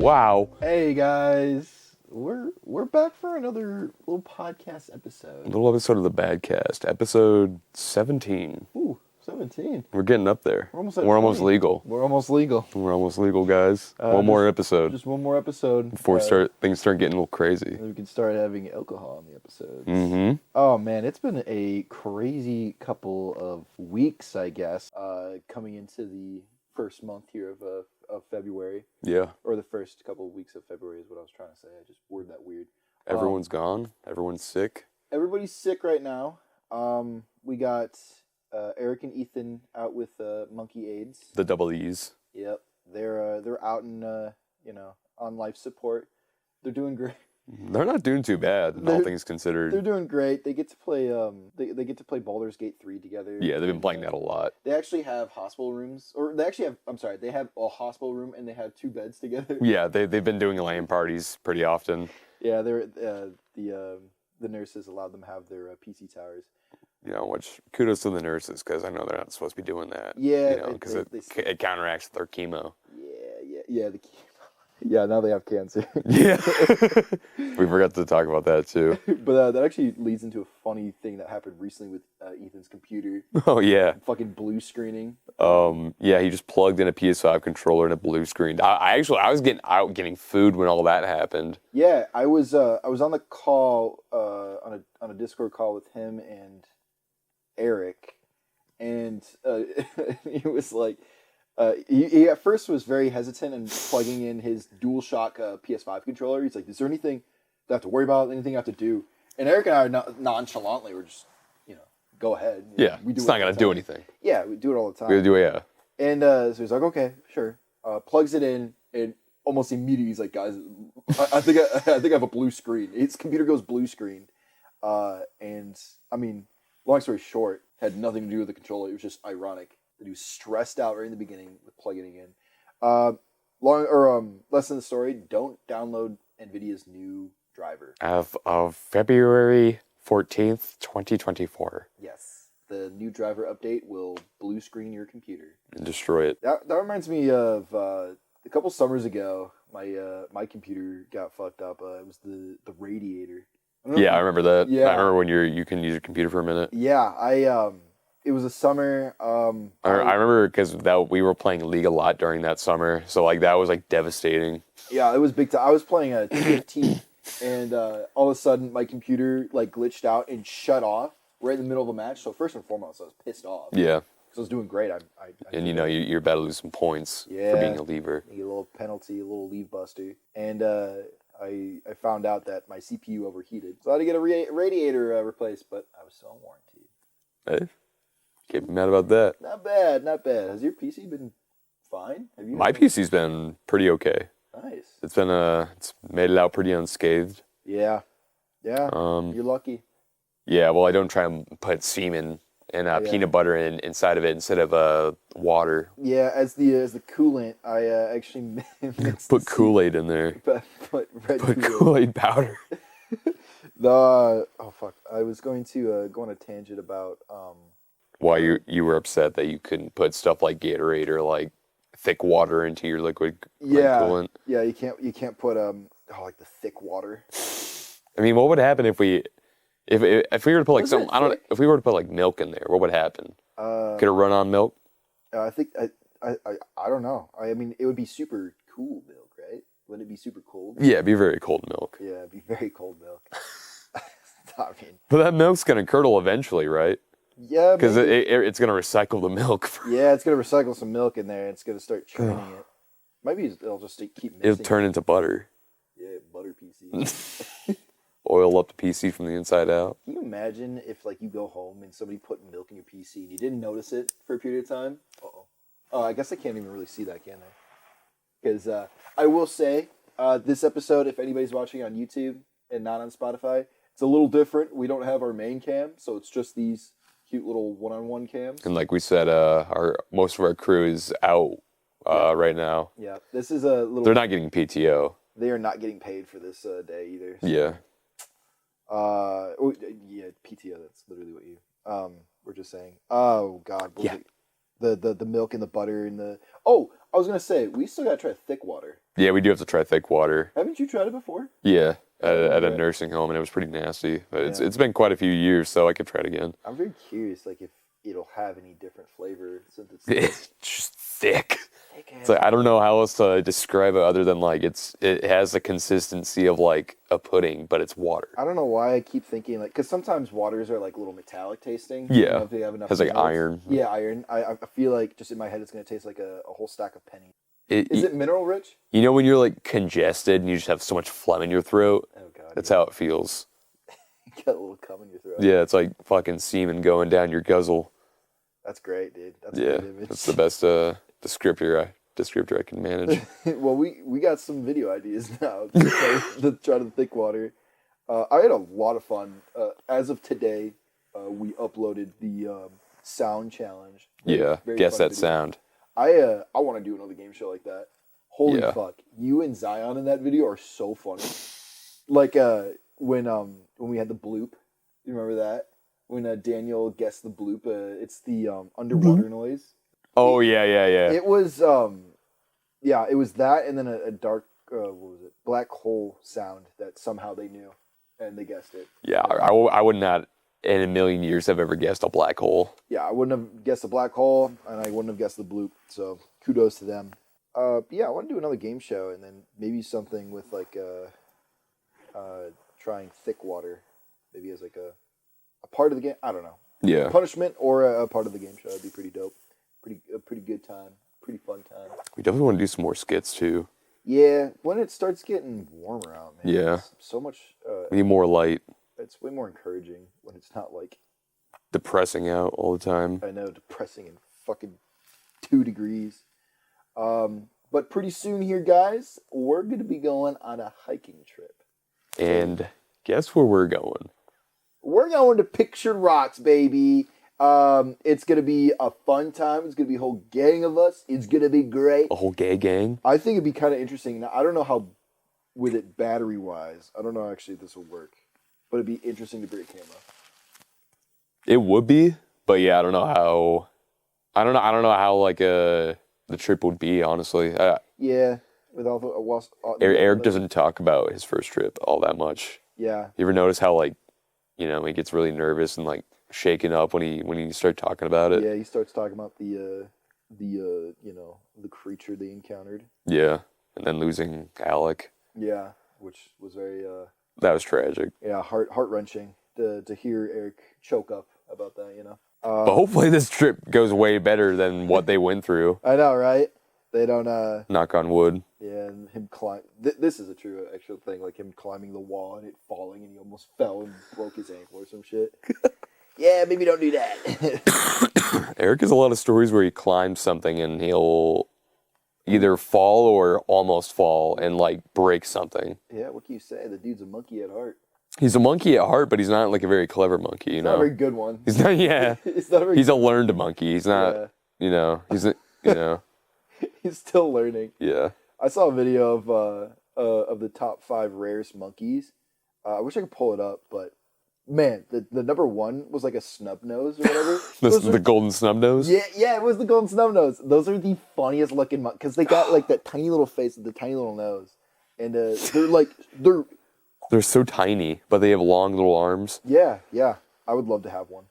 Wow. Hey guys, we're back for another little podcast episode. A little episode of the Badcast, episode 17. Ooh, 17. We're getting up there. We're almost at We're almost 20. legal. We're almost legal. We're almost legal, guys. One more episode Just one more episode before things start getting a little crazy. and we can start having alcohol on the episodes. Mm-hmm. Oh man, it's been a crazy couple of weeks, I guess. Coming into the first month here of February. Yeah. Or the first couple of weeks of February is what I was trying to say. I just worded that weird. Everyone's gone. Everyone's sick. Everybody's sick right now. We got Eric and Ethan out with monkey AIDS. The double E's. Yep, they're out in on life support. They're doing great. They're not doing too bad, all things considered. They're doing great. They get to play they get to play Baldur's Gate 3 together. Yeah, they've been playing that a lot. They actually have hospital rooms, or they actually have. I'm sorry, they have a hospital room and they have 2 beds together. Yeah, they've been doing LAN parties pretty often. Yeah, they're the nurses allowed them to have their PC towers. You know, which kudos to the nurses, because I know they're not supposed to be doing that. Yeah, you know, because it counteracts their chemo. Yeah. Yeah, now they have cancer. Yeah. We forgot to talk about that, too. But that actually leads into a funny thing that happened recently with Ethan's computer. Oh, yeah. Fucking blue screening. Yeah, he just plugged in a PS5 controller and a blue screen. I was getting food when all that happened. Yeah, I was on the call, on a Discord call with him and Eric, and he was like, he at first was very hesitant in plugging in his DualShock PS5 controller. He's like, "Is there anything that I have to worry about? Anything I have to do?" And Eric and I are nonchalantly, we're just, go ahead. Yeah, we do it's not gonna do anything. Yeah, we do it all the time. We do it, yeah. And so he's like, "Okay, sure." Plugs it in, and almost immediately he's like, "Guys, I think I have a blue screen." His computer goes blue screen, and I mean, long story short, had nothing to do with the controller. It was just ironic that he was stressed out right in the beginning with plugging it in. Less than the story. Don't download NVIDIA's new driver. Of February 14th, 2024. Yes, the new driver update will blue screen your computer And destroy it. That reminds me of a couple summers ago. My computer got fucked up. It was the radiator. I remember that. Yeah. I remember when you can use your computer for a minute. Yeah, it was a summer. I remember because we were playing League a lot during that summer, so like that was like devastating. Yeah, it was big time. I was playing a TFT, and all of a sudden my computer like glitched out and shut off right in the middle of a match. So first and foremost, I was pissed off. Yeah. Because I was doing great. And you're about to lose some points for being a leaver. You get a little penalty, a little leave buster, and I found out that my CPU overheated, so I had to get a radiator replaced. But I was still on warranty. Hey. Can't be mad about that. Not bad. Has your PC been fine? My PC's been pretty okay. Nice. It's made it out pretty unscathed. Yeah. You're lucky. Yeah, well, I don't try and put semen and peanut butter inside of it instead of water. Yeah, as the coolant, I actually mixed put Kool-Aid in there. Put Kool-Aid powder. I was going to go on a tangent about why you were upset that you couldn't put stuff like Gatorade or like thick water into your liquid coolant. Yeah, you can't put like the thick water. I mean, what would happen if we were to put like if we were to put like milk in there, what would happen? Could it run on milk? I think I don't know. I mean, it would be super cool milk, right? Wouldn't it be super cold? Yeah, it'd be very cold milk. Yeah, it'd be very cold milk. I mean, but that milk's gonna curdle eventually, right? Yeah, because it's gonna recycle the milk. Yeah, it's gonna recycle some milk in there. It's gonna start churning it. Maybe it'll just keep mixing. It'll turn into butter. Yeah, butter PC. Oil up the PC from the inside out. Can you imagine if like you go home and somebody put milk in your PC and you didn't notice it for a period of time? Oh, I guess I can't even really see that, can I? Because I will say this episode, if anybody's watching on YouTube and not on Spotify, it's a little different. We don't have our main cam, so it's just these cute little one-on-one cams. And like we said, most of our crew is out right now. Yeah, this is a little... They're not getting PTO. They are not getting paid for this day either. So. Yeah. PTO, that's literally what you... We're just saying. Oh, God. Yeah. The milk and the butter and the... Oh, I was gonna say we still gotta try thick water. Yeah, we do have to try thick water. Haven't you tried it before? Yeah, at a nursing home, and it was pretty nasty. But it's been quite a few years, so I could try it again. I'm very curious, like if it'll have any different flavor since it's It's just thick. It's like, I don't know how else to describe it other than like it has the consistency of like a pudding, but it's water. I don't know why I keep thinking like, because sometimes waters are like a little metallic tasting. Yeah, I don't know if they have enough has like minerals. iron. Yeah, iron. I feel like just in my head it's gonna taste like a whole stack of pennies. Is it mineral rich? You know when you're like congested and you just have so much phlegm in your throat? Oh god. That's how it feels. You got a little cum in your throat. Yeah, it's like fucking semen going down your guzzle. That's great, dude. That's a Yeah, good image. that's the best descriptor I can manage. Well, we got some video ideas now to try the thick water. I had a lot of fun. As of today, we uploaded the sound challenge. Very guess that video. Sound. I want to do another game show like that. Holy fuck! You and Zion in that video are so funny. Like when we had the bloop. You remember that? When Daniel guessed the bloop, it's the underwater noise. Oh yeah. It was it was that, and then a dark what was it? Black hole sound that somehow they knew, and they guessed it. Yeah, I would not in a million years have ever guessed a black hole. Yeah, I wouldn't have guessed a black hole, and I wouldn't have guessed the bloop. So kudos to them. Yeah, I want to do another game show, and then maybe something with like trying thick water, maybe as like a part of the game. I don't know. Yeah. Punishment or a part of the game show. That'd be pretty dope. A pretty good time. Pretty fun time. We definitely want to do some more skits too. Yeah, when it starts getting warmer out, man. Yeah. It's so much. We need more light. It's way more encouraging when it's not like depressing out all the time. I know, depressing and fucking 2 degrees. But pretty soon here, guys, we're gonna be going on a hiking trip. And guess where we're going? We're going to Pictured Rocks, baby. It's gonna be a fun time. It's gonna be a whole gang of us. It's gonna be great. A whole gay gang? I think it'd be kind of interesting. Now, I don't know how, with it battery-wise, I don't know actually if this will work. But it'd be interesting to bring a camera. It would be, but yeah, I don't know how like the trip would be, honestly. Yeah, with all the Eric doesn't talk about his first trip all that much. Yeah. You ever notice how like, he gets really nervous and like shaken up when he starts talking about it? Yeah, he starts talking about the creature they encountered. Yeah, and then losing Alec. Yeah, which was very that was tragic. Yeah, heart-wrenching to hear Eric choke up about that, But hopefully this trip goes way better than what they went through. I know, right? They don't knock on wood. Yeah, and him climb. This is a true actual thing, like him climbing the wall and it falling, and he almost fell and broke his ankle or some shit. Yeah, maybe don't do that. Eric has a lot of stories where he climbs something and he'll either fall or almost fall and like break something. Yeah, what can you say? The dude's a monkey at heart. He's a monkey at heart, but he's not like a very clever monkey, Not a very good one. He's not. Yeah. It's not a very he's a learned monkey. He's not. Yeah. He's He's still learning. Yeah. I saw a video of the top 5 rarest monkeys. I wish I could pull it up, but man, the number 1 was like a snub nose or whatever. The golden snub nose? Yeah, it was the golden snub nose. Those are the funniest looking monkeys because they got like that tiny little face with the tiny little nose, and they're so tiny, but they have long little arms. Yeah. I would love to have one.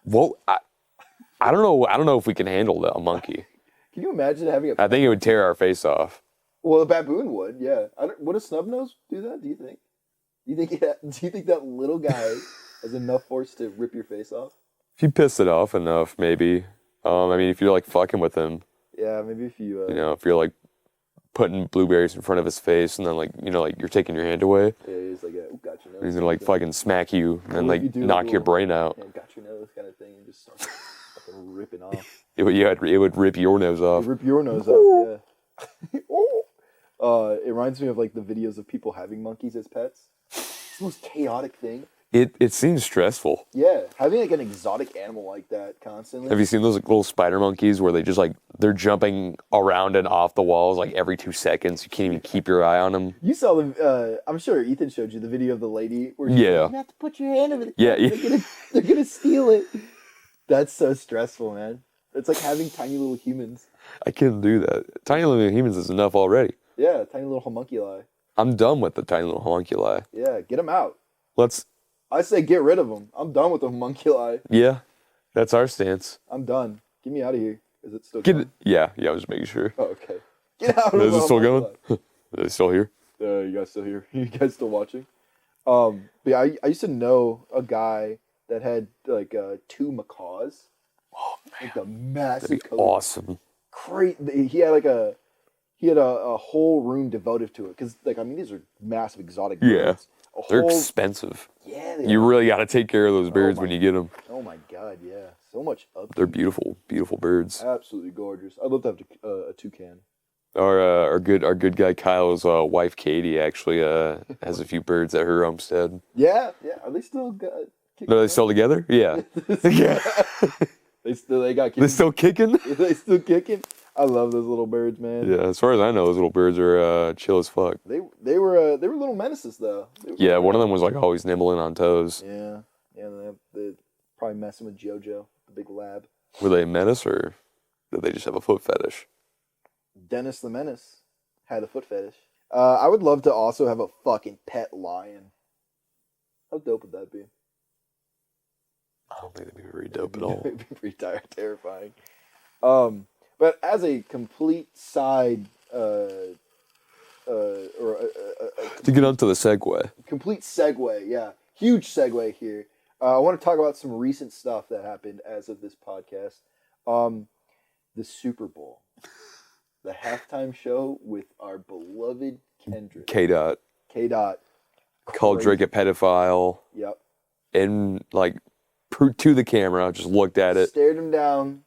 Well, I don't know if we can handle a monkey. Can you imagine having a? I think it would tear our face off. Well, a baboon would. Yeah. Would a snub nose do that? Do you think? Do you think that little guy has enough force to rip your face off? If you piss it off enough, maybe. If you're like fucking with him. Yeah, maybe if you. If you're like putting blueberries in front of his face and then like you're taking your hand away. Yeah, he's like, got your nose. He's gonna like fucking smack you and like knock your brain out. Yeah, got your nose kind of thing, and just start fucking ripping off. It would rip your nose off. Rip your nose off. Yeah. It reminds me of like the videos of people having monkeys as pets. It's the most chaotic thing. It seems stressful. Yeah, having like an exotic animal like that constantly. Have you seen those like, little spider monkeys where they just like they're jumping around and off the walls like every 2 seconds? You can't even keep your eye on them. You saw the. I'm sure Ethan showed you the video of the lady where she's yeah. like, you have to put your hand over the. Yeah. They're gonna steal it. That's so stressful, man. It's like having tiny little humans. I can't do that. Tiny little humans is enough already. Yeah, tiny little homunculi. I'm done with the tiny little homunculi. Yeah, get them out. Let's. I say get rid of them. I'm done with the homunculi. Yeah, that's our stance. I'm done. Get me out of here. Is it still going? Yeah, I was just making sure. Oh, okay. Get out of Is the it still going? homunculi. Are they still here? You guys still here? You guys still watching? But yeah, I used to know a guy that had like 2 macaws. Oh man, like the massive. that'd be awesome. He had a whole room devoted to it because like I mean these are massive exotic birds. Yeah, they're expensive. Yeah, you really got to take care of those birds when you get them. Oh my god, yeah, so much upkeep. They're beautiful, beautiful birds. Absolutely gorgeous. I'd love to have a toucan. Our good guy Kyle's wife Katie actually has a few birds at her homestead. Yeah. Are they still Are they still together? Yeah. Yeah. They got kittens. They're still kicking? They still kicking? I love those little birds, man. Yeah, as far as I know, those little birds are chill as fuck. They were little menaces though. Yeah, one of them was like always nibbling on toes. Yeah. They probably messing with JoJo, the big lab. Were they a menace or did they just have a foot fetish? Dennis the Menace had a foot fetish. I would love to also have a fucking pet lion. How dope would that be? I don't think that'd be very dope at all. It'd be pretty terrifying. But as a complete side, To get onto the segue. Complete segue, yeah. Huge segue here. I want to talk about some recent stuff that happened as of this podcast. The Super Bowl. The halftime show with our beloved Kendrick. K-Dot. K-Dot. Called Drake a pedophile. Yep. And like to the camera, just looked at it. Stared him down.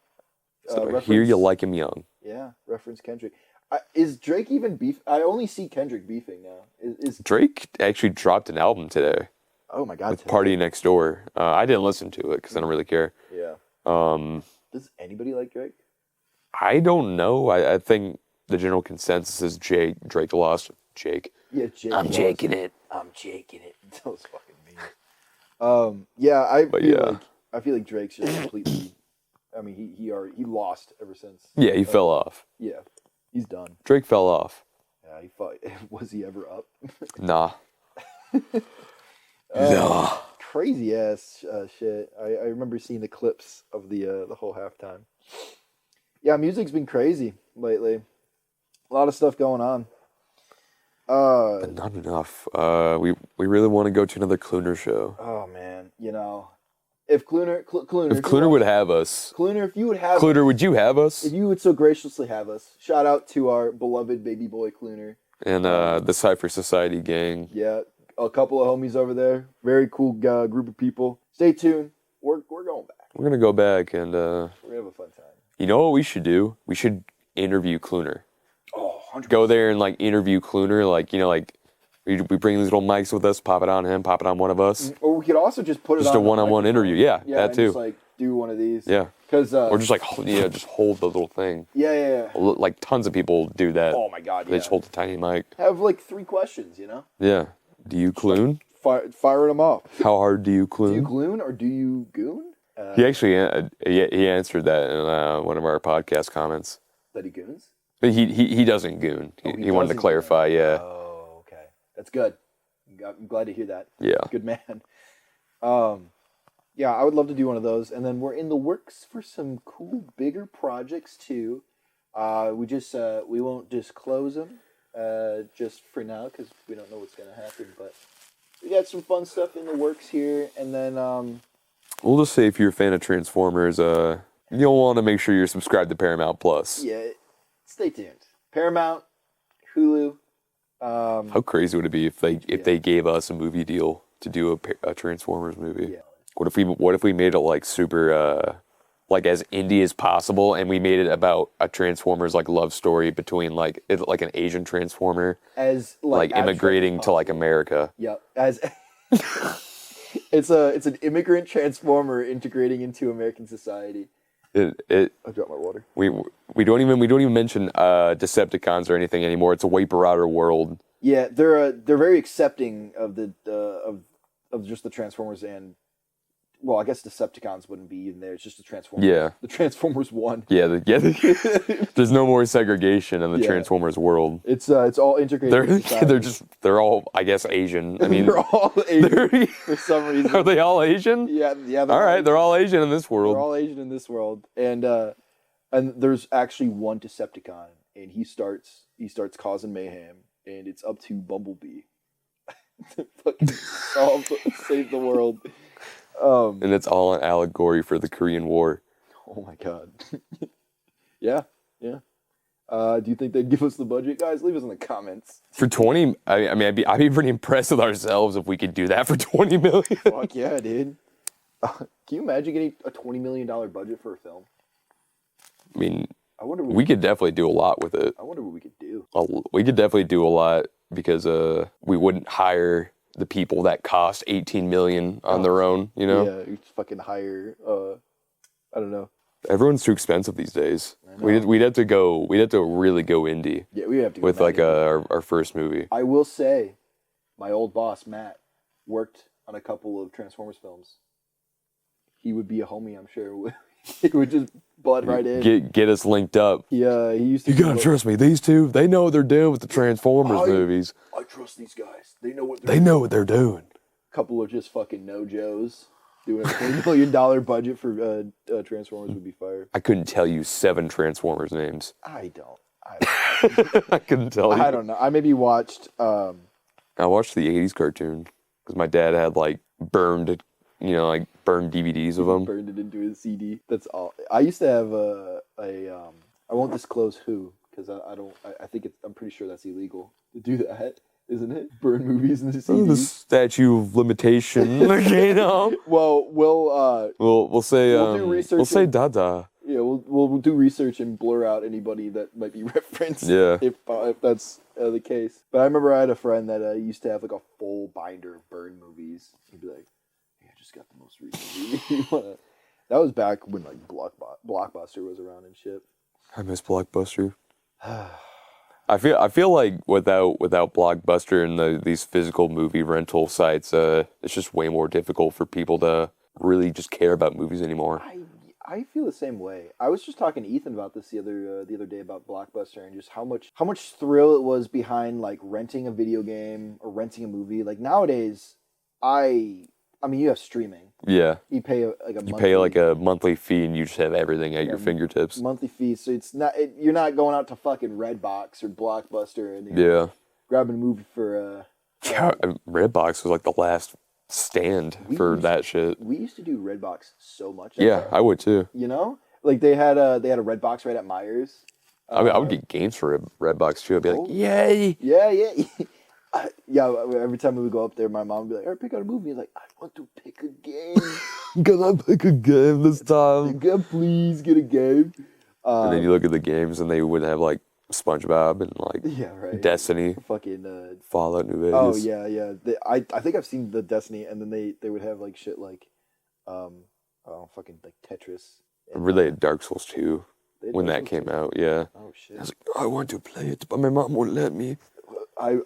So here you like him young. Yeah, reference Kendrick. Is Drake even beef? I only see Kendrick beefing now. Is Drake actually dropped an album today. Oh my god! With Party Next Door. I didn't listen to it because I don't really care. Yeah. Does anybody like Drake? I don't know. I think the general consensus is Drake lost. Jake. Yeah, Jake. I'm jaking it. I'm jaking it. That was fucking mean. Yeah, I feel like Drake's just completely. I mean, he lost ever since. Yeah, he fell off. Yeah, he's done. Drake fell off. Yeah, he fought. Was he ever up? Nah. Nah. Crazy ass shit. I remember seeing the clips of the whole halftime. Yeah, music's been crazy lately. A lot of stuff going on. But not enough. We really want to go to another Cluner show. Oh man, if Cluner would have us. Cluner, if you would have Cluner, would you have us? If you would so graciously have us. Shout out to our beloved baby boy Cluner. And the Cypher Society gang. Yeah, a couple of homies over there. Very cool group of people. Stay tuned. We're going back. We're gonna go back and we're gonna have a fun time. You know what we should do? We should interview Cluner. Oh, 100%. Go there and like interview Cluner, like we bring these little mics with us, pop it on him, pop it on one of us. Or we could also just put it just on a one-on-one interview. Yeah, that too. Just like do one of these. Yeah. Because or just like just hold the little thing. Yeah. Like tons of people do that. Oh my god. They just hold the tiny mic. Have like 3 questions, Yeah. Do you clune? Firing them off. How hard do you clune? Do you gloon or do you goon? He actually he answered that in one of our podcast comments. That he goons? But he doesn't goon. He wanted to clarify. Goon. Yeah. Oh, okay. That's good. I'm glad to hear that. Yeah. Good man. Yeah, I would love to do one of those. And then we're in the works for some cool, bigger projects too. We won't disclose them just for now because we don't know what's going to happen. But we got some fun stuff in the works here. And then we'll just say if you're a fan of Transformers, you'll want to make sure you're subscribed to Paramount Plus. Yeah, stay tuned. Paramount, Hulu. How crazy would it be if they gave us a movie deal to do a Transformers movie? Yeah. What if we made it like super like as indie as possible, and we made it about a Transformers like love story between like an Asian Transformer as like immigrating to like America. Yep. As it's an immigrant Transformer integrating into American society. I dropped my water. We don't even mention Decepticons or anything anymore. It's a way broader world. Yeah, they're very accepting of the of just the Transformers and well, I guess Decepticons wouldn't be in there. It's just the Transformers. Yeah. The Transformers won. Yeah, there's no more segregation in the Yeah. Transformers world. It's all integrated. with society. They're all, I guess, Asian. I mean, they're all Asian for some reason. Are they all Asian? Yeah. All right, they're all Asian in this world. They're all Asian in this world, and there's actually one Decepticon, and he starts causing mayhem, and it's up to Bumblebee to fucking save the world. And it's all an allegory for the Korean War. Oh my god. Yeah. Do you think they'd give us the budget, guys? Leave us in the comments. For 20, I mean, I'd be pretty impressed with ourselves if we could do that for 20 million. Fuck yeah, dude. Can you imagine getting a $20 million budget for a film? I mean, I wonder what we could definitely do a lot with it. I wonder what we could do. We could definitely do a lot because we wouldn't hire the people that cost 18 million on their own, you know? Yeah, you just fucking hire I don't know. Everyone's too expensive these days. We'd have to really go indie. Yeah, we have to go with like our first movie. I will say, my old boss Matt worked on a couple of Transformers films. He would be a homie, I'm sure. He would just butt right in. Get us linked up. Yeah, he used to. You gotta trust me. These two, they know what they're doing with the Transformers movies. I trust these guys. They know what they're doing. Couple of just fucking no-Joes doing a $20 million budget for Transformers would be fire. I couldn't tell you 7 Transformers names. I don't. I couldn't tell you. I don't know. I maybe watched. I watched the 80s cartoon because my dad had like burned DVDs of them. Burned it into his CD. That's all. I used to have I won't disclose who because I think I'm pretty sure that's illegal to do that, isn't it? Burn movies into CDs. The statute of limitation. You know. Well, we'll say do research. We'll say Dada. Yeah, we'll do research and blur out anybody that might be referenced. Yeah. If that's the case. But I remember I had a friend that used to have like a full binder of Burn movies. He'd be like, "Hey, I just got the most recent movie." That was back when like Blockbuster was around and shit. I miss Blockbuster. I feel like without Blockbuster and these physical movie rental sites, it's just way more difficult for people to really just care about movies anymore. I feel the same way. I was just talking to Ethan about this the other day about Blockbuster and just how much thrill it was behind like renting a video game or renting a movie. Like nowadays, I mean you have streaming. Yeah. You pay a monthly fee and you just have everything at your fingertips. Monthly fee, so it's not you're not going out to fucking Redbox or Blockbuster and grabbing a movie for Redbox was like the last stand for that shit. We used to do Redbox so much. Yeah, I would too. You know, like they had a Redbox right at Myers. I would get games for Redbox too. I'd be like, yay! Yeah. Every time we would go up there, my mom would be like, "All right, pick out a movie." He's like, "I want to pick a game." Can I pick a game this time? Please get a game. And then you look at the games, and they would have like SpongeBob and like Destiny, fucking Fallout New Vegas. Oh yeah. I think I've seen the Destiny, and then they would have like shit like, fucking like Tetris. Remember they had Dark Souls 2 when that came out. Yeah. Oh shit. I was like, I want to play it, but my mom won't let me. I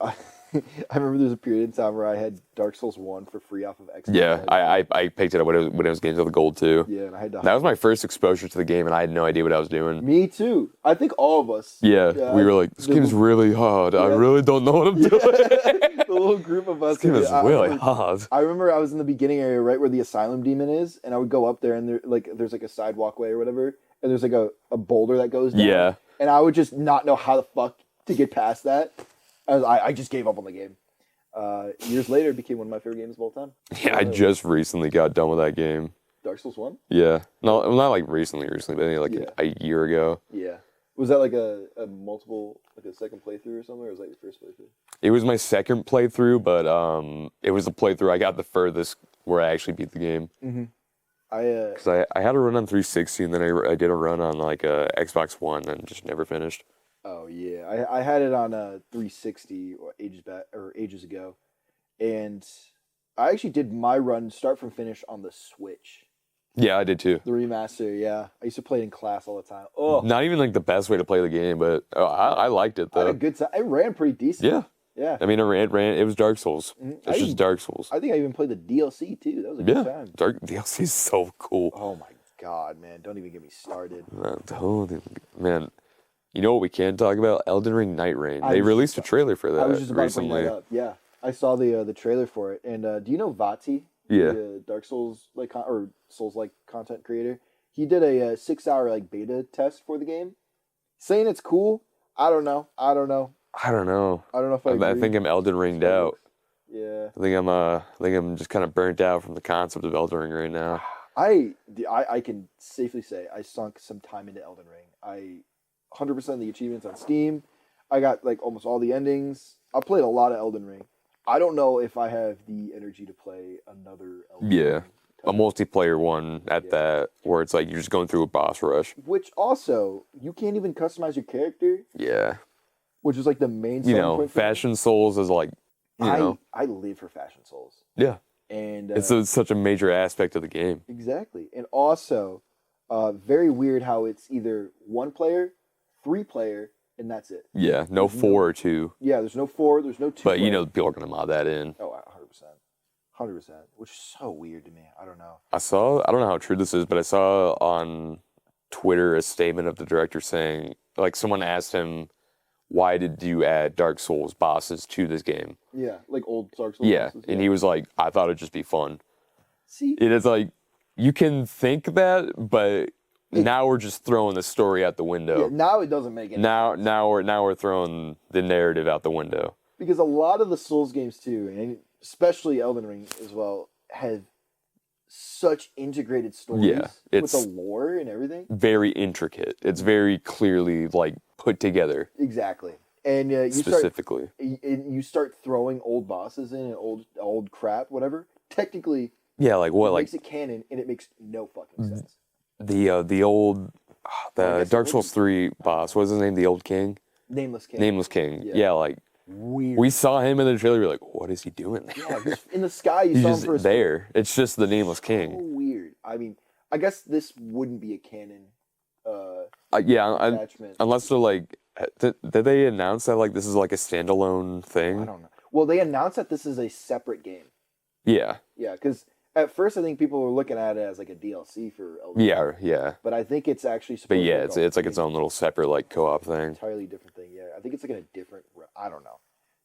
remember there was a period in time where I had Dark Souls 1 for free off of Xbox. Yeah, I picked it up when it was Games of the Gold too. Yeah, and I had to. That was my first exposure to the game, and I had no idea what I was doing. Me too. I think all of us. Yeah, we were like, this game is really hard. Yeah. I really don't know what I'm doing. The little group of us. This game is really hard. I remember I was in the beginning area, right where the asylum demon is, and I would go up there, and there's like a side walkway or whatever, and there's like a boulder that goes down. Yeah. And I would just not know how the fuck to get past that. I just gave up on the game. Years later, it became one of my favorite games of all time. Yeah, I just recently got done with that game. Dark Souls 1? Yeah. No, not like recently, but maybe a year ago. Yeah. Was that like a multiple, like a second playthrough or something, or was that your first playthrough? It was my second playthrough, but it was the playthrough I got the furthest where I actually beat the game. Mm-hmm. Because I had a run on 360, and then I did a run on like Xbox One, and just never finished. Oh yeah, I had it on 360 ages ago, and I actually did my run start from finish on the Switch. Yeah, I did too. The remaster, yeah. I used to play it in class all the time. Oh, not even like the best way to play the game, but I liked it though. I had a good time. It ran pretty decent. Yeah, Yeah. I mean, it was Dark Souls. Mhm. It's just Dark Souls. I think I even played the DLC too. That was a good time. Dark DLC is so cool. Oh my god, man! Don't even get me started. Man, you know what we can talk about? Elden Ring Night Rain. They released a trailer for that I was just about recently. to bring that up. Yeah, I saw the trailer for it. And do you know Vati? Yeah. The Dark Souls or Souls like content creator. He did a 6-hour beta test for the game, saying it's cool. I don't know. I don't know if I agree. I think I'm Elden Ringed out. Yeah. I think I'm just kind of burnt out from the concept of Elden Ring right now. I can safely say I sunk some time into Elden Ring. I 100% the achievements on Steam. I got almost all the endings. I played a lot of Elden Ring. I don't know if I have the energy to play another Elden Ring. A multiplayer one at that, where it's like you're just going through a boss rush. Which also, you can't even customize your character. Yeah. Which is the main selling point. Fashion Souls is I live for Fashion Souls. Yeah. And it's such a major aspect of the game. Exactly. And also, very weird how it's either 1 player, 3 player, and that's it. Yeah, no 4 or 2. Yeah, there's no 4, there's no 2. But people are going to mod that in. Oh, 100%. 100%. Which is so weird to me. I don't know. I don't know how true this is, but I saw on Twitter a statement of the director saying, someone asked him, why did you add Dark Souls bosses to this game? Yeah, old Dark Souls bosses. Yeah, and he was like, I thought it'd just be fun. See? It is you can think that, but now we're just throwing the story out the window. Yeah, now it doesn't make any sense. Now we're throwing the narrative out the window. Because a lot of the Souls games too, and especially Elden Ring as well, have such integrated stories with the lore and everything. Very intricate. It's very clearly put together. Exactly. And you start throwing old bosses in and old crap, whatever. Technically, it makes it canon, and it makes no fucking sense. The old Dark Souls 3 boss, what was his name? The old king? Nameless King. Yeah, weird. We saw him in the trailer. We're like, what is he doing there? Yeah, in the sky. You saw him for a there. It's just the Nameless King. So weird. I mean, I guess this wouldn't be a canon. Unless they're did they announce that this is a standalone thing? I don't know. Well, they announced that this is a separate game. Yeah. Yeah, because at first I think people were looking at it as a DLC for Elden Ring. Yeah. But I think it's actually supposed But to it's its own little separate co-op thing. Entirely different thing. Yeah, I think it's in a different. I don't know.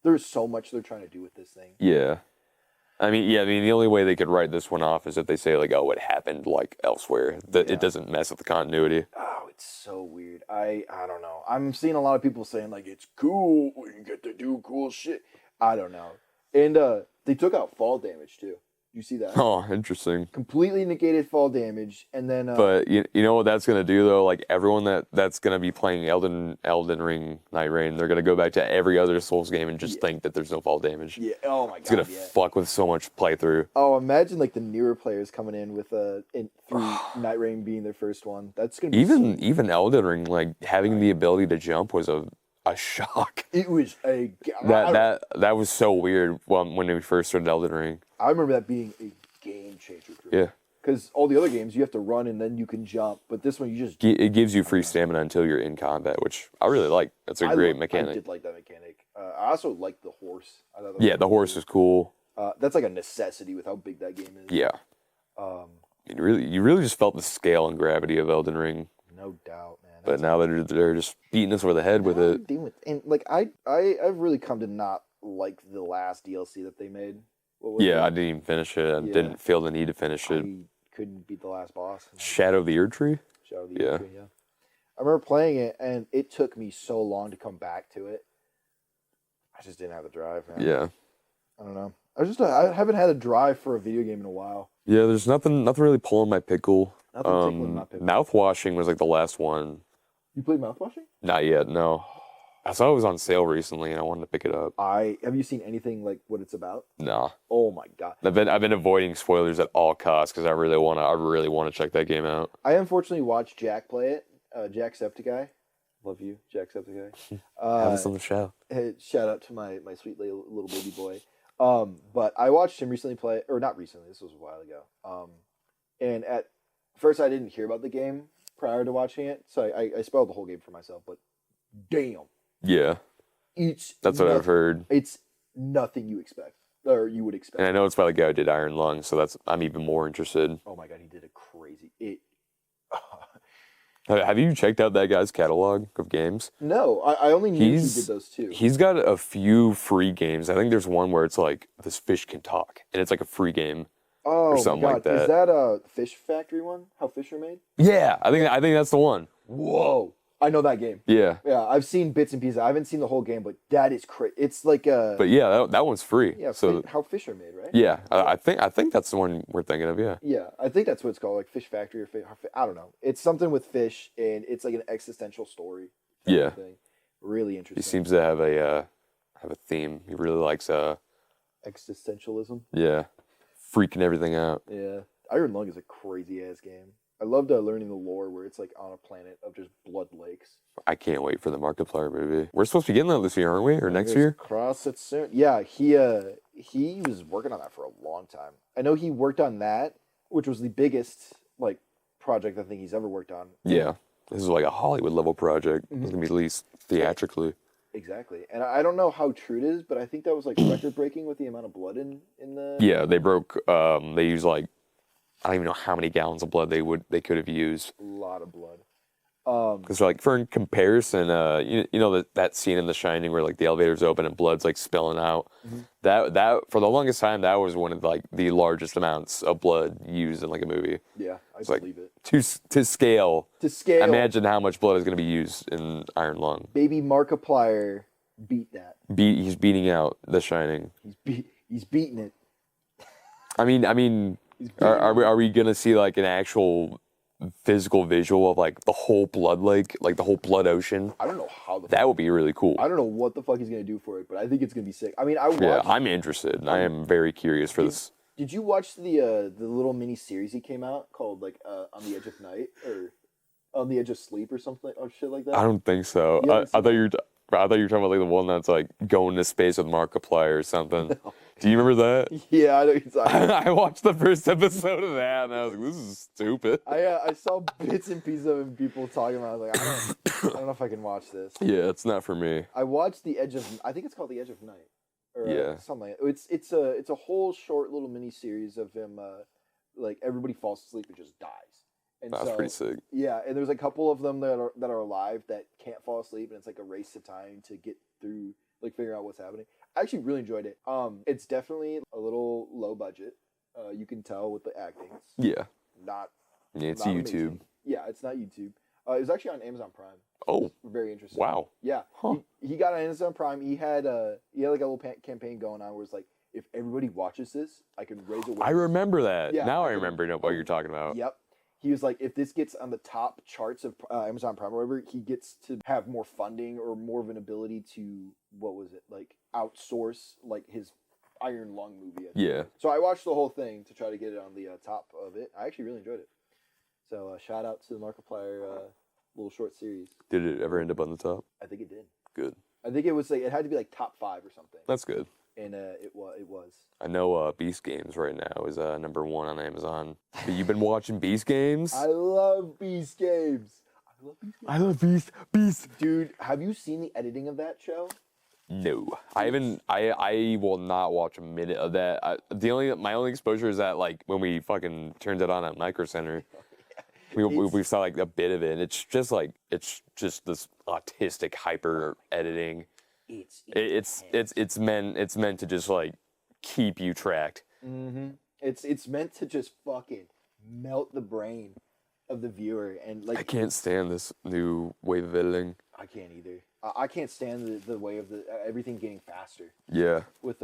There's so much they're trying to do with this thing. Yeah. I mean, the only way they could write this one off is if they say it happened elsewhere. It doesn't mess with the continuity. Oh, it's so weird. I don't know. I'm seeing a lot of people saying it's cool. You get to do cool shit. I don't know. And they took out fall damage too. You see that? Oh, interesting. Completely negated fall damage, and then. But you know what that's gonna do though? Everyone that's gonna be playing Elden Ring Night Rain, they're gonna go back to every other Souls game and just think that there's no fall damage. Yeah. Oh my god. It's gonna fuck with so much playthrough. Oh, imagine the newer players coming in with through Night Rain being their first one. That's gonna be even Elden Ring having the ability to jump was a shock. It was that was so weird when we first started Elden Ring. I remember that being a game changer for me. Yeah. Because all the other games you have to run and then you can jump, but this one you just it gives you free stamina until you're in combat, which I really like. That's a great mechanic. I did like that mechanic. I also liked the horse. I thought the horse is cool. That's a necessity with how big that game is. Yeah. You really just felt the scale and gravity of Elden Ring. No doubt, man. But now they're just beating us over the head with it. And I've really come to not like the last DLC that they made. I didn't even finish it. I didn't feel the need to finish it. I couldn't beat the last boss. Shadow of the Erd Tree? Shadow of the Erd Tree, yeah. I remember playing it, and it took me so long to come back to it. I just didn't have the drive, man. Yeah. I don't know. I haven't had a drive for a video game in a while. Yeah, there's nothing really pulling my pickle. Nothing tickling my pickle. Mouthwashing was the last one. You played mouthwashing? Not yet, no. I saw it was on sale recently, and I wanted to pick it up. Have you seen anything what it's about? Nah. Oh my god. I've been avoiding spoilers at all costs because I really want to check that game out. I unfortunately watched Jack play it. Jacksepticeye. Love you, Jacksepticeye. Have us on the show. Shout out to my sweet little baby boy. But I watched him recently play, or not recently. This was a while ago. And at first I didn't hear about the game prior to watching it, so I spoiled the whole game for myself. But damn. Yeah. That's what I've heard. It's nothing you expect or you would expect. And I know it's by the guy who did Iron Lung, so I'm even more interested. Oh my god, he did a crazy. Have you checked out that guy's catalog of games? No, I only knew he did those too. He's got a few free games. I think there's one where it's like this fish can talk, and it's like a free game or something like that. Is that a Fish Factory one? How fish are made? Yeah, I think that's the one. Whoa, I know that game. Yeah, I've seen bits and pieces. I haven't seen the whole game, but that is crazy. It's like a. But yeah, that one's free. Yeah, so how fish are made, right? Yeah, I think that's the one we're thinking of. Yeah. Yeah, I think that's what it's called, like Fish Factory or I don't know. It's something with fish, and it's like an existential story. Yeah. Thing. Really interesting. He seems to have a theme. He really likes existentialism. Yeah, freaking everything out. Yeah, Iron Lung is a crazy ass game. I loved learning the lore where it's like on a planet of just blood lakes. I can't wait for the Markiplier movie. We're supposed to be getting that this year, aren't we? Or next year? Cross it soon. Yeah, he was working on that for a long time. I know he worked on that, which was the biggest like project I think he's ever worked on. Yeah, this is like a Hollywood level project. It's gonna be released theatrically. Exactly, and I don't know how true it is, but I think that was like record breaking with the amount of blood in the. Yeah, they broke. They used like I don't even know how many gallons of blood they could have used. A lot of blood. Because like for in comparison, you know that scene in The Shining where like the elevator's open and blood's like spilling out. That for the longest time that was one of like the largest amounts of blood used in like a movie. Yeah, I like, believe it. To scale. To scale. Imagine how much blood is going to be used in Iron Lung. Baby Markiplier beat that. He's beating out The Shining. He's beating it. I mean, are we gonna see like an actual physical visual of like the whole blood lake, like the whole blood ocean? I don't know how that would be really cool. I don't know what the fuck he's gonna do for it, but I think it's gonna be sick. I mean, I'm interested. I am very curious for this. Did you watch the little mini series he came out called like On the Edge of Night or On the Edge of Sleep or something or shit like that? I don't think so. I thought you were talking about like the one that's like going to space with Markiplier or something. No. Do you remember that? Yeah, I know exactly. I watched the first episode of that and I was like, this is stupid. I saw bits and pieces of it and people talking about it. I was like, I don't know if I can watch this. Yeah, it's not for me. I watched I think it's called The Edge of Night. Or, yeah. Something like that. It's a whole short little mini series of him like everybody falls asleep and just dies. And that's pretty sick. Yeah, and there's a couple of them that are alive that can't fall asleep, and it's like a race to time to get through, like figure out what's happening. I actually really enjoyed it. It's definitely a little low budget. You can tell with the acting. Yeah. It's YouTube. Amazing. Yeah, it's not YouTube. It was actually on Amazon Prime. Oh. Very interesting. Wow. Yeah. Huh. He got on Amazon Prime. He had like a little campaign going on where it's like, if everybody watches this, I can raise awareness. I remember that. Yeah, now I remember what you're talking about. Yep. He was like, if this gets on the top charts of Amazon Prime or whatever, he gets to have more funding or more of an ability to, like outsource like his Iron Lung movie. Yeah. So I watched the whole thing to try to get it on the top of it. I actually really enjoyed it. So shout out to the Markiplier little short series. Did it ever end up on the top? I think it did. Good. I think it was like, it had to be like top 5 or something. That's good. And it was. I know Beast Games right now is number 1 on Amazon. But you've been watching Beast Games? I love Beast Games. I love Beast. Dude, have you seen the editing of that show? No, I haven't. I will not watch a minute of that. My only exposure is that like when we fucking turned it on at Micro Center. We saw like a bit of it. And it's just this autistic hyper editing. It's meant to just like keep you tracked. Mm-hmm. It's meant to just fucking melt the brain of the viewer and like. I can't stand this new wave of editing. I can't either. I can't stand the way of everything getting faster. Yeah. With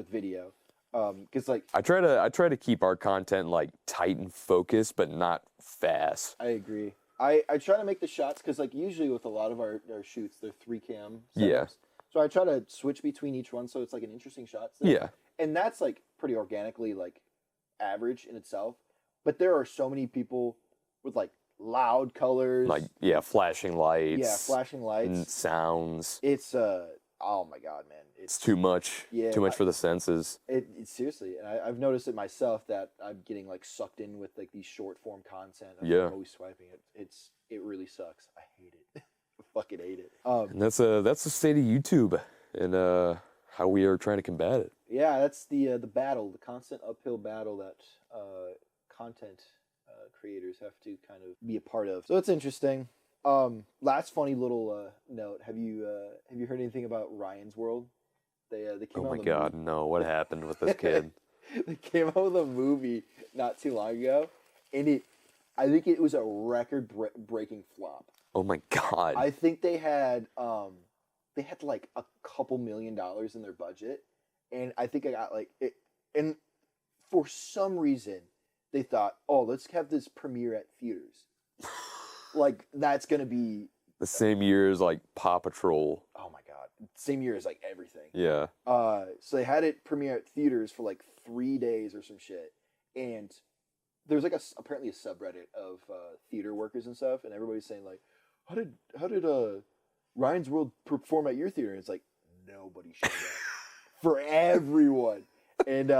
video. Because like I try to keep our content like tight and focused, but not fast. I agree. I try to make the shots because like usually with a lot of our shoots they're 3 cam setups. Yeah. So I try to switch between each one so it's like an interesting shot. Yeah. And that's like pretty organically like average in itself. But there are so many people with like loud colors, like flashing lights. Yeah, flashing lights and sounds. It's oh my god, man. It's too much. Yeah, too much for the senses. It seriously, and I've noticed it myself that I'm getting like sucked in with like these short form content. I'm always swiping it. It really sucks. I hate it. fucking hate it. And that's the state of YouTube and how we are trying to combat it. Yeah, that's the battle, the constant uphill battle that content creators have to kind of be a part of. So it's interesting. Last funny little note: have you heard anything about Ryan's World? They came Oh out my with God, no! What happened with this kid? They came out with a movie not too long ago, and I think it was a record-breaking flop. Oh my God! I think they had like a couple $1 million in their budget, and I think I got like it. And for some reason, they thought, "Oh, let's have this premiere at theaters." Like that's gonna be the same year as like Paw Patrol. Oh my God, same year as like everything. Yeah. So they had it premiere at theaters for like 3 days or some shit, and there's like apparently a subreddit of theater workers and stuff, and everybody's saying like, how did Ryan's World perform at your theater? And it's like nobody showed up for everyone, and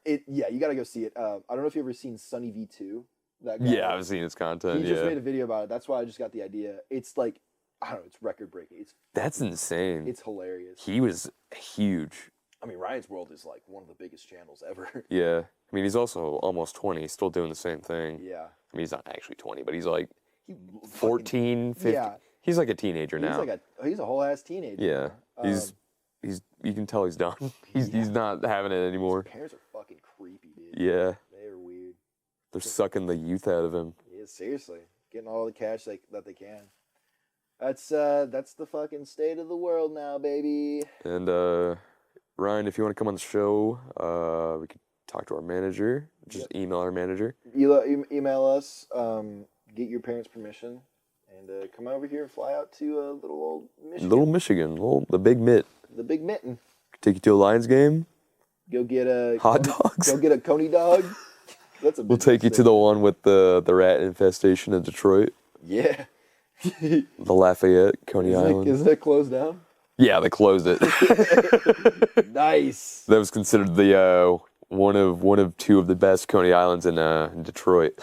you gotta go see it. I don't know if you've ever seen Sunny V2. That guy. Yeah, I've seen his content. He just made a video about it. That's why I just got the idea. It's like I don't know. It's record breaking. That's insane. It's hilarious. He was huge. I mean, Ryan's World is like one of the biggest channels ever. Yeah. I mean, he's also almost 20. He's still doing the same thing. Yeah. I mean, he's not actually 20, but he's like 14, 15. Yeah. He's like a teenager now. He's a whole ass teenager. Yeah. He's you can tell he's done. He's not having it anymore. His parents are fucking creepy, dude. Yeah. They're weird. They're sucking the youth out of him. Yeah, seriously. Getting all the cash that they can. That's the fucking state of the world now, baby. And Ryan, if you want to come on the show, we could talk to our manager. Just email our manager. Email us. Get your parents' permission, and come over here and fly out to little old Michigan. Little Michigan, the Big Mitt. The Big Mitten. Take you to a Lions game. Go get a hot dogs. Go get a Coney dog. We'll take you to the one with the rat infestation in Detroit. Yeah. The Lafayette, Coney Island. Isn't it closed down? Yeah, they closed it. Nice. That was considered the one of two of the best Coney Islands in Detroit.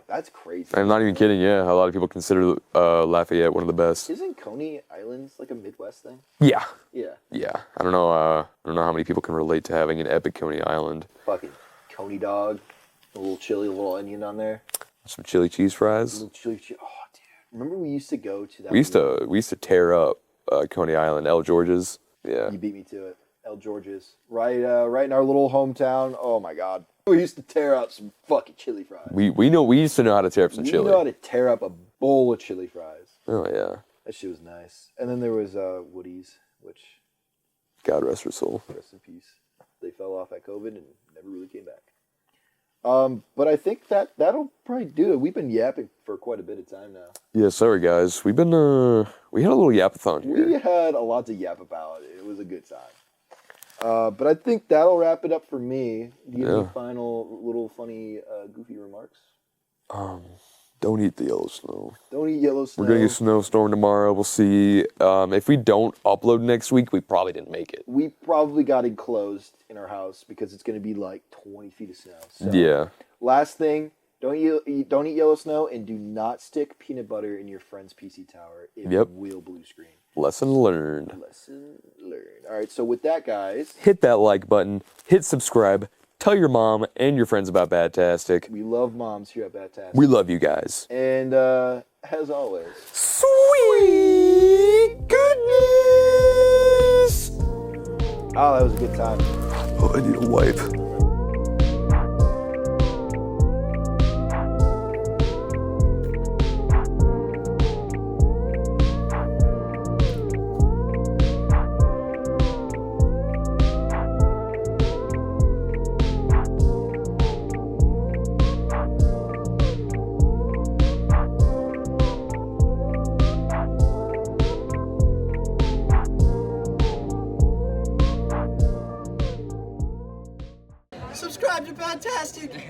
That's crazy. I'm not even kidding. Yeah, a lot of people consider Lafayette one of the best. Isn't Coney Islands like a Midwest thing? Yeah. Yeah. Yeah. I don't know how many people can relate to having an epic Coney Island. Fucking Coney dog, a little chili, a little onion on there. Some chili cheese fries. A little chili cheese. Oh, dude. Remember we used to go to that. We used to tear up Coney Island, El George's. Yeah. You beat me to it. El George's. Right in our little hometown. Oh my God. We used to tear up some fucking chili fries. We used to know how to tear up some chili. We know how to tear up a bowl of chili fries. Oh yeah. That shit was nice. And then there was Woody's, which God rest her soul. Rest in peace. They fell off at COVID and never really came back. But I think that'll probably do it. We've been yapping for quite a bit of time now. Yeah, sorry guys. We had a little yapathon here. We had a lot to yap about. It was a good time. But I think that'll wrap it up for me. Do you have any final little funny goofy remarks? Don't eat the yellow snow. Don't eat yellow snow. We're gonna get a snowstorm tomorrow. We'll see. If we don't upload next week, we probably didn't make it. We probably got enclosed in our house because it's gonna be like 20 feet of snow. So, yeah. Last thing, don't eat yellow snow, and do not stick peanut butter in your friend's PC tower. It will blue screen. Lesson learned. Lesson learned. All right. So with that, guys, hit that like button. Hit subscribe. Tell your mom and your friends about BadTastic. We love moms here at BadTastic. We love you guys. And as always, sweet goodness. Oh, that was a good time. Oh, I need a wipe. Subscribe to BadTastic.